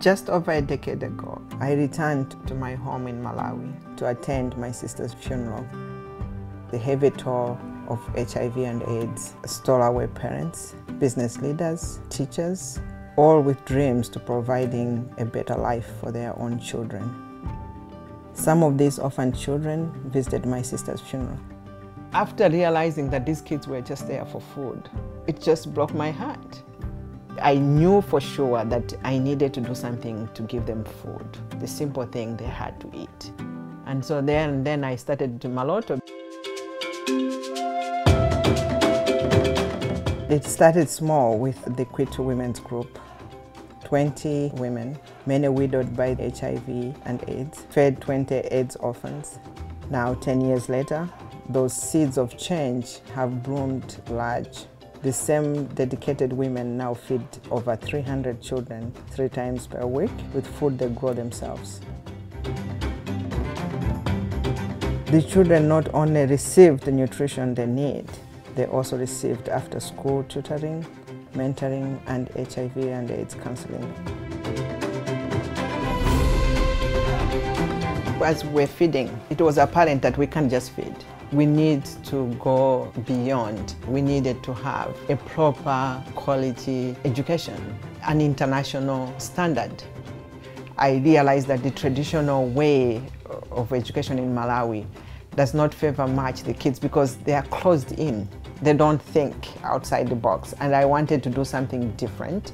Just over a decade ago, I returned to my home in Malawi to attend my sister's funeral. The heavy toll of HIV and AIDS stole away parents, business leaders, teachers, all with dreams to providing a better life for their own children. Some of these orphan children visited my sister's funeral. After realizing that these kids were just there for food, it just broke my heart. I knew for sure that I needed to do something to give them food, the simple thing they had to eat. And so then I started to Maloto. It started small with the Kwitu Women's Group. 20 women, many widowed by HIV and AIDS, fed 20 AIDS orphans. Now, 10 years later, those seeds of change have bloomed large. The same dedicated women now feed over 300 children 3 times per week with food they grow themselves. The children not only received the nutrition they need, they also received after-school tutoring, mentoring, and HIV and AIDS counseling. As we're feeding, it was apparent that we can't just feed. We need to go beyond. We needed to have a proper quality education, an international standard. I realized that the traditional way of education in Malawi does not favor much the kids because they are closed in. They don't think outside the box, and I wanted to do something different.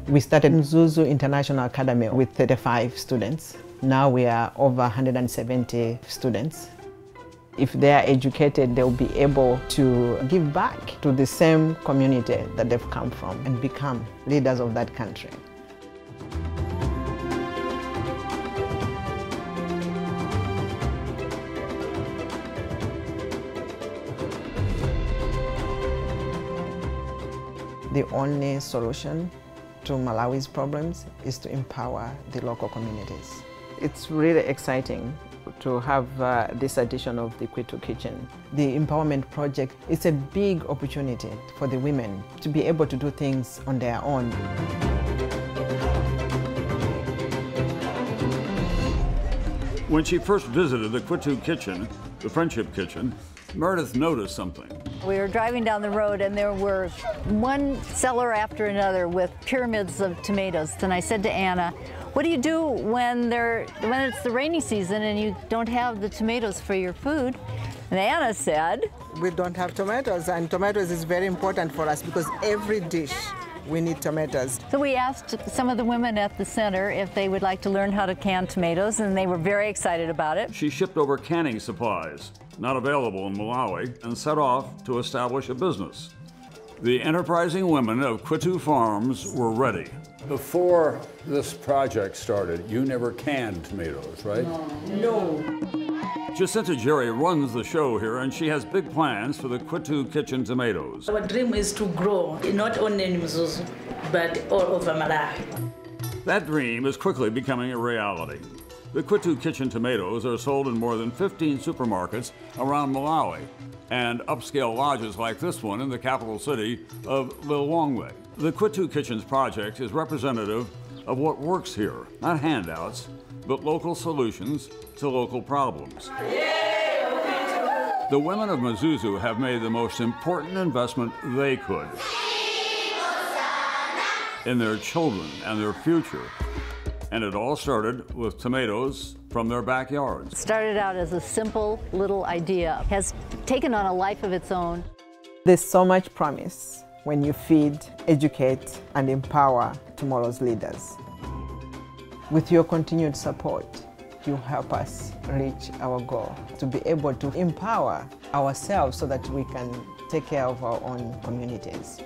We started Mzuzu International Academy with 35 students. Now we are over 170 students. If they are educated, they'll be able to give back to the same community that they've come from and become leaders of that country. The only solution to Malawi's problems is to empower the local communities. It's really exciting to have this edition of the Kwitu Kitchen. The Empowerment Project is a big opportunity for the women to be able to do things on their own. When she first visited the Kwitu Kitchen, the Friendship Kitchen, Meredith noticed something. We were driving down the road and there were one seller after another with pyramids of tomatoes. And I said to Anna, what do you do when it's the rainy season and you don't have the tomatoes for your food? And Anna said, we don't have tomatoes, and tomatoes is very important for us because every dish we need tomatoes. So we asked some of the women at the center if they would like to learn how to can tomatoes, and they were very excited about it. She shipped over canning supplies, not available in Malawi, and set off to establish a business. The enterprising women of Kwitu Farms were ready. Before this project started, you never canned tomatoes, right? No. Jacinta Jerry runs the show here, and she has big plans for the Kwitu Kitchen tomatoes. Our dream is to grow, not only in Mzuzu, but all over Malawi. That dream is quickly becoming a reality. The Kwitu Kitchen tomatoes are sold in more than 15 supermarkets around Malawi and upscale lodges like this one in the capital city of Lilongwe. The Kwitu Kitchens project is representative of what works here, not handouts, but local solutions to local problems. The women of Mzuzu have made the most important investment they could in their children and their future. And it all started with tomatoes from their backyards. It started out as a simple little idea, has taken on a life of its own. There's so much promise when you feed, educate, and empower tomorrow's leaders. With your continued support, you help us reach our goal to be able to empower ourselves so that we can take care of our own communities.